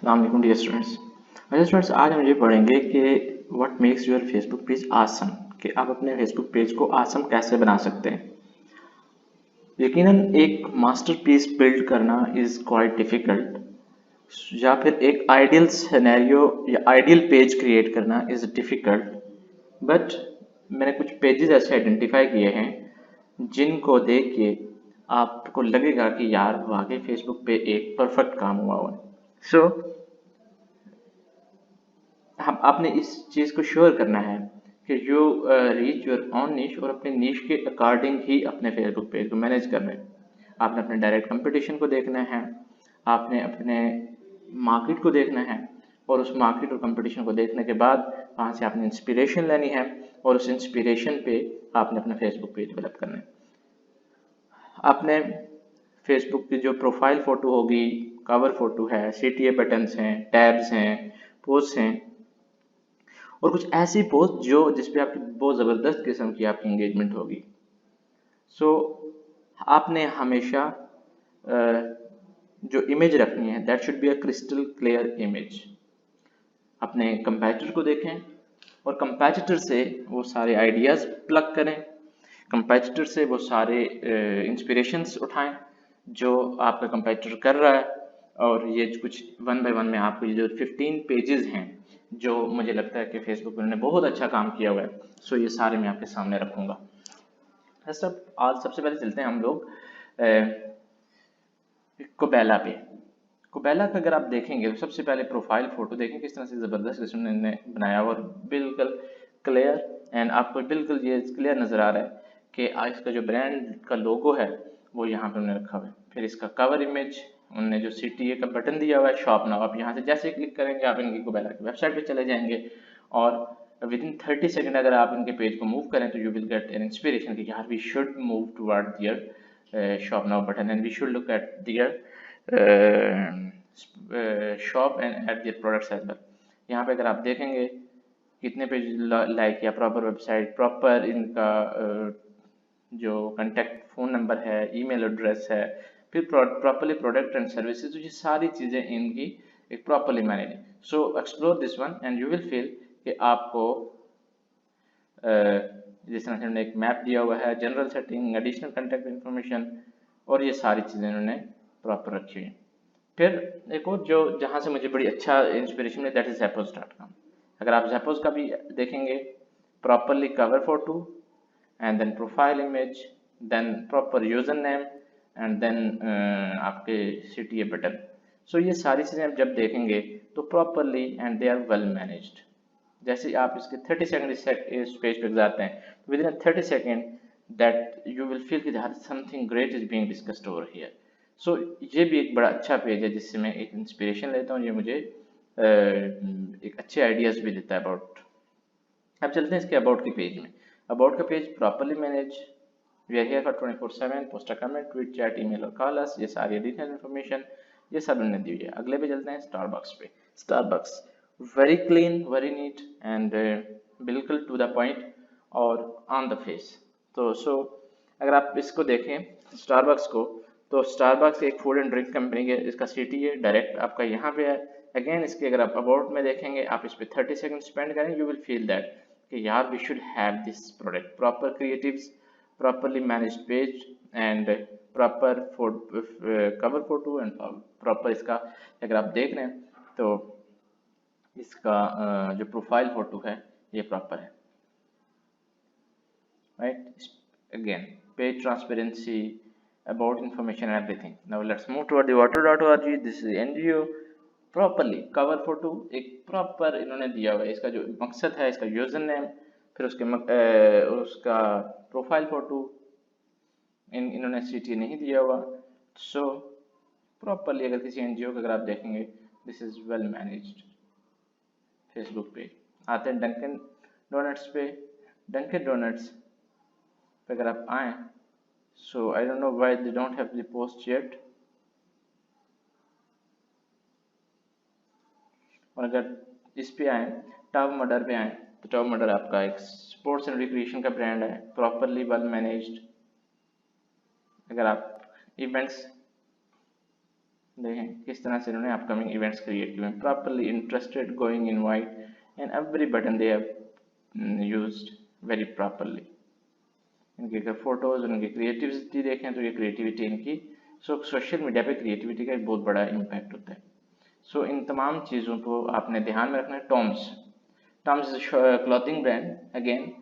अस्सलाम वालेकुम dear students. अच्छा स्टूडेंट्स, आज हम ये पढ़ेंगे कि what makes your Facebook page awesome, कि आप अपने फेसबुक पेज को आसम कैसे बना सकते हैं। यकीनन एक मास्टरपीस बिल्ड करना इज़ क्वाइट डिफ़िकल्ट, या फिर एक आइडियल सिनेरियो या आइडियल पेज क्रिएट करना इज़ डिफ़िकल्ट। बट मैंने कुछ पेजेस ऐसे आइडेंटिफाई किए हैं जिनको देख के आपको लगेगा कि यार वाकई फेसबुक पे एक परफेक्ट काम हुआ है। सो हम आपने इस चीज़ को श्योर करना है कि यू रीच योर ऑन नीश और अपने नीश के अकॉर्डिंग ही अपने फेसबुक पेज को मैनेज करना है। आपने अपने डायरेक्ट कंपटीशन को देखना है, आपने अपने मार्केट को देखना है, और उस मार्केट और कंपटीशन को देखने के बाद वहाँ से आपने इंस्पिरेशन लेनी है और उस इंस्पिरेशन पे आपने अपना फेसबुक पेज डेवलप करना है। आपने फेसबुक की जो प्रोफाइल फ़ोटो होगी, कवर फ़ोटो है, CTA बटन्स हैं, टैब्स हैं, पोस्ट हैं, और कुछ ऐसी पोस्ट जिसपे आपकी बहुत ज़बरदस्त किस्म की आपकी एंगेजमेंट होगी। सो आपने हमेशा जो इमेज रखनी है that should be a crystal clear image. अपने कंपैटिटर को देखें और कंपैटिटर से वो सारे आइडियाज़ प्लग करें, कंपैटिटर से वो सारे इंस्पिरेशंस उठाएं जो आपका कंपैटिटर कर रहा है। और ये कुछ वन बाय वन में आपको ये जो 15 पेजेस हैं जो मुझे लगता है कि फेसबुक पर उन्होंने बहुत अच्छा काम किया हुआ है, सो ये सारे मैं आपके सामने रखूँगा। आज सबसे पहले चलते हैं हम लोग कोबेला पे। कोबेला का अगर आप देखेंगे तो सबसे पहले प्रोफाइल फ़ोटो देखें किस तरह से ज़बरदस्त किस्म ने बनाया हुआ और बिल्कुल क्लियर, एंड आपको बिल्कुल ये क्लियर नज़र आ रहा है कि इसका जो ब्रांड का लोगो है वो यहाँ पे उन्होंने रखा हुआ है। फिर इसका कवर इमेज उन्होंने जो CTA का बटन दिया हुआ है शॉप नाउ, आप यहाँ से जैसे क्लिक करेंगे आप इनकी कोबेला की वेबसाइट पे चले जाएंगे और विदिन 30 सेकेंड अगर आप इनके पेज को मूव करें तो you will get an inspiration कि यार we should move toward their shop now button and we should look at their shop and at their products as well. यहाँ पे अगर आप देखेंगे कितने पेज लाइक या प्रॉपर वेबसाइट, प्रॉपर इनका जो कंटेक्ट फ़ोन नंबर है, ईमेल एड्रेस है, फिर प्रॉपरली प्रोडक्ट एंड सर्विसेज, तो ये सारी चीज़ें इनकी एक प्रॉपरली मैनेज है। सो explore this one and you will feel कि आपको जिस तरह से उन्होंने एक मैप दिया हुआ है, general setting, additional contact information, और ये सारी चीज़ें उन्होंने प्रॉपर रखी हुई हैं। फिर एक और जो जहाँ से मुझे बड़ी अच्छा इंस्पिरेशन है दैट इज़ Zappos.com। अगर आप Zappos का भी देखेंगे, properly cover photo and then profile image, then proper user name and then आपके CTA बटन। सो ये सारी चीज़ें आप जब देखेंगे तो properly and they are well managed. जैसे आप इसके 30 सेकेंड इस पेज पे जाते हैं, within 30 second that you will feel कि something great is being discussed over here. So ये भी एक बड़ा अच्छा पेज है जिससे मैं एक इंस्पिरेशन लेता हूँ, ये मुझे एक अच्छे आइडियाज़ भी देता है अबाउट। अब चलते हैं इसके अबाउट के पेज में। अबाउट का page properly manage, we are here for 24/7, post a comment, tweet, chat, email और कॉल अस, ये सारी एडिशनल इन्फॉर्मेशन ये सब उन्होंने दी हुई है। अगले पे चलते हैं स्टारबक्स पे। Starbucks very clean, very neat and बिल्कुल टू द पॉइंट और ऑन द फेस। तो अगर आप इसको देखें स्टारबक्स को, तो स्टारबक्स एक फूड एंड ड्रिंक कंपनी के, इसका CTA डायरेक्ट आपका यहाँ पे है। अगेन इसके अगर आप अबाउट में देखेंगे, आप इस पर 30 सेकेंड स्पेंड करें, यू विल फील दैट कि यार we should have this product, proper creatives, properly managed page and proper cover photo and proper इसका अगर आप देख रहे हैं तो इसका जो प्रोफाइल फोटो है ये प्रॉपर है, right? Again, page transparency, about information and everything. Now let's move toward the water.org. This is NGO. Properly cover photo एक प्रॉपर इन्होंने दिया हुआ है, इसका जो मकसद है, इसका यूजर नेम, फिर उसका प्रोफाइल फोटो इन्होंने CTA नहीं दिया हुआ। सो प्रॉपरली अगर किसी NGO का अगर आप देखेंगे, this is well managed Facebook page. आते हैं डंकिन डोनट्स पे। डंकिन डोनट्स पे अगर आप आए, so I don't know why they don't have the post yet, और अगर इस पे आए टॉप मर्डर पे आए तो टॉप मर्डर आपका एक स्पोर्ट्स एंड रिक्रिएशन का ब्रांड है, प्रॉपरली वेल मैनेज्ड। अगर आप इवेंट्स देखें किस तरह से इन्होंने अपकमिंग इवेंट्स क्रिएट किए हैं, properly interested, going in white, and every button they have used very properly. इनकी अगर फोटोज और इनकी क्रिएटिविटी देखें तो ये क्रिएटिविटी इनकी सोशल मीडिया पे क्रिएटिविटी का एक बहुत बड़ा इम्पैक्ट होता है। सो इन तमाम चीज़ों को आपने ध्यान में रखना है। Tom's is clothing brand, again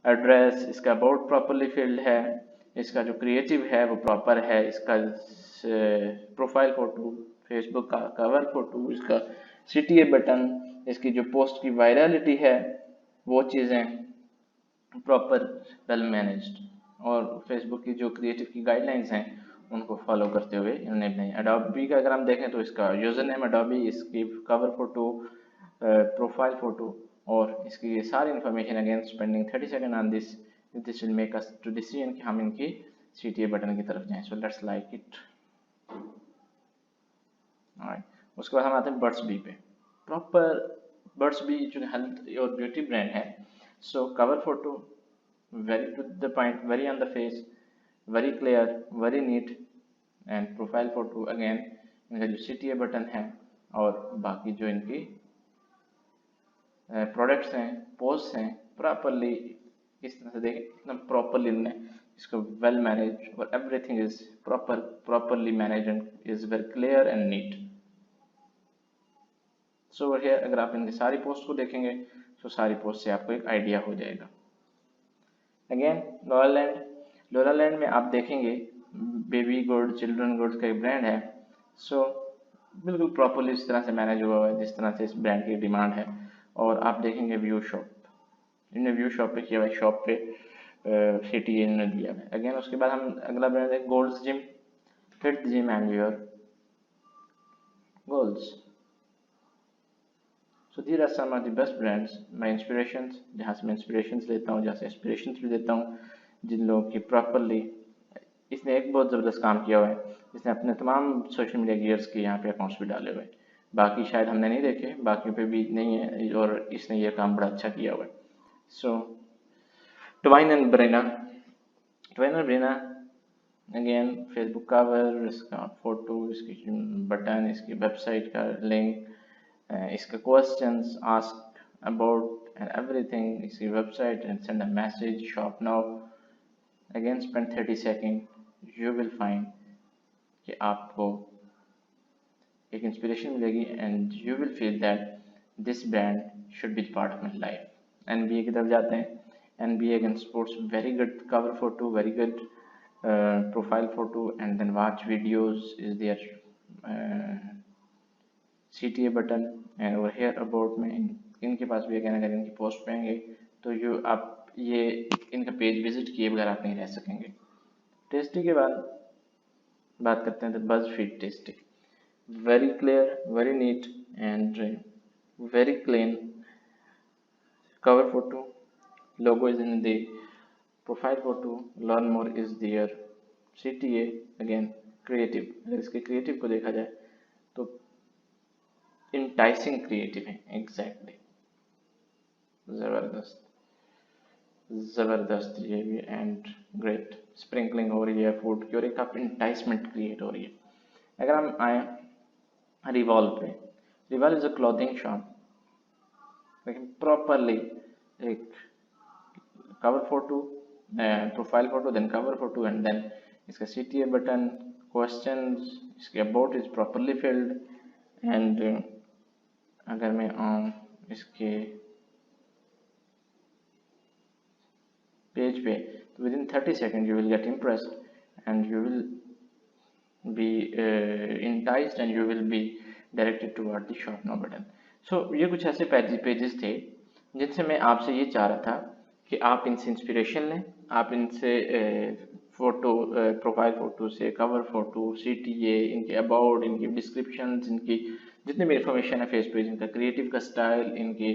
address इसका अबाउट प्रॉपरली फिल्ड है, इसका जो क्रिएटिव है वो प्रॉपर है, इसका प्रोफाइल फोटो, फेसबुक का कवर फोटो, इसका CTA बटन, इसकी जो पोस्ट की वायरलिटी है वो चीज़ें प्रॉपर वेल मैनेज्ड, और फेसबुक की जो क्रिएटिव की गाइडलाइंस हैं उनको फॉलो करते हुए इन्होंने बनाई। अडोबी का अगर हम देखें तो इसका यूज़र नेम अडोबी, इसकी कवर फोटो, प्रोफाइल फोटो और इसकी ये सारी information, again spending 30 second on this will make us to decision कि हम इनकी CTA बटन की तरफ जाएं। So let's like it. उसके बाद हम आते हैं बर्ड्स बी पे। प्रॉपर बर्ड्स बी जो हेल्थ और ब्यूटी ब्रांड है, so cover photo very to the point, very on the face, very clear, very neat, and profile photo again इनका जो CTA बटन है और बाकी जो इनकी प्रोडक्ट्स हैं, पोस्ट हैं, प्रॉपरली इस तरह से देखें एकदम प्रॉपरली इन्होंने इसको वेल मैनेज, और everything is properly manage and is very clear and neat. So over here अगर आप इनकी सारी पोस्ट को देखेंगे तो सारी पोस्ट से आपको एक आइडिया हो जाएगा। अगेन लोलालैंड में आप देखेंगे बेबी गुड, चिल्ड्रन गुड्स का एक ब्रांड है। सो बिल्कुल प्रॉपरली इस तरह से मैनेज हुआ है जिस तरह से इस ब्रांड की डिमांड है। और आप देखेंगे व्यू शॉप, इन्होंने व्यू शॉप पे किया हुआ है, शॉप पे CTA इन्होंने दिया है। अगेन उसके बाद हम अगला ब्रांड है Gold's Gym, fit gym and your goals. So these are some of the best brands, my inspirations, जहाँ से मैं इंस्पिरेशंस लेता हूँ, जहाँ से इंस्पिरेशंस भी देता हूँ, जिन लोगों की प्रॉपरली इसने एक बहुत ज़बरदस्त काम किया हुआ है। इसने अपने तमाम सोशल मीडिया गियर्स के यहाँ पे अकाउंट्स भी डाले हुए हैं, बाकी शायद हमने नहीं देखे, बाकी पे भी नहीं है, और इसने ये काम बड़ा अच्छा किया हुआ है। So twine and Brenna again Facebook cover, इसका फोटो, इसकी बटन, इसकी वेबसाइट का लिंक, इसका questions ask about and everything, इसकी website and send a message shop now. Again spend 30 second, you will find कि आपको एक इंस्पिरेशन मिलेगी and you will feel that this brand should be part of my life. NBA की तरफ जाते हैं। NBA again sports very good cover photo, very good profile photo, and then watch videos is there CTA button, and over here about में इनके पास भी again अगर इनकी post पे आएंगे तो आप ये इनका पेज विजिट किए बगैर आप नहीं रह सकेंगे। टेस्टी के बाद बात करते हैं तो BuzzFeed tasty, very clear, very neat, and very clean cover photo. Logo is in the profile photo. Learn more is there. CTA again creative. अगर इसके creative को देखा जाए तो enticing creative है, exactly, जबरदस्त ये भी, एंड ग्रेट स्प्रिंकलिंग हो रही है फूड की और एक आप इंटाइसमेंट क्रिएट हो रही है। अगर हम आए रिवॉल्व पे, Revolve is a clothing shop, लेकिन प्रॉपरली एक cover photo, profile photo, then cover photo, and then इसका CTA बटन, क्वेश्चंस, इसके about is properly filled, and अगर मैं इसके पेज पे तो within 30 second you will get impressed and you will be enticed and you will be directed toward the shop now button. So ये कुछ ऐसे pages थे जिनसे मैं आपसे ये चाह रहा था कि आप इनसे इंस्पिरेशन लें, आप इनसे फोटो, प्रोफाइल फोटो से कवर फोटो, CTA, इनके अबाउट, इनकी डिस्क्रिप्शन, इनकी जितनी भी इंफॉर्मेशन है फेस पेज, इनका क्रिएटिव का स्टाइल, इनकी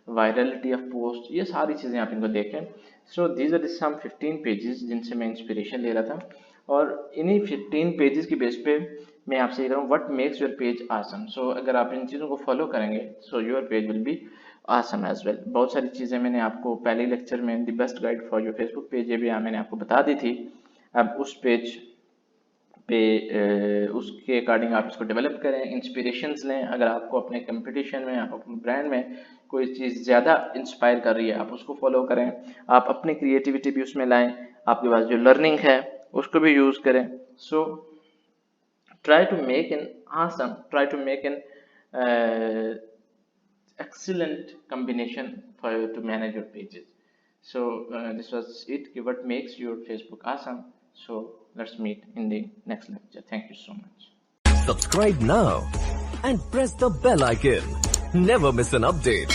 वायरलिटी ऑफ पोस्ट, ये सारी चीज़ें आप इनको देखें। So these are some 15 pages जिनसे मैं इंस्पिरेशन ले रहा था, और इन्हीं 15 पेजेस की बेस पे मैं आपसे ये कह रहा हूँ what makes your page awesome. So अगर आप इन चीज़ों को फॉलो करेंगे so your page will be awesome as well. बहुत सारी चीज़ें मैंने आपको पहले लेक्चर में the best guide for your Facebook page ये भी मैंने आपको बता दी थी। अब उस पेज पे उसके अकॉर्डिंग आप इसको डेवलप करें, इंस्पिरेशंस लें। अगर आपको अपने कंपटीशन में, आप अपने ब्रांड में कोई चीज़ ज़्यादा इंस्पायर कर रही है, आप उसको फॉलो करें, आप अपनी क्रिएटिविटी भी उसमें लाएं, आपके पास जो लर्निंग है उसको भी यूज़ करें। सो try to make an awesome, try to make an excellent combination for you to manage your pages. So this was it, what makes your Facebook awesome. So let's meet in the next lecture. Thank you so much. Subscribe now and press the bell icon. Never miss an update.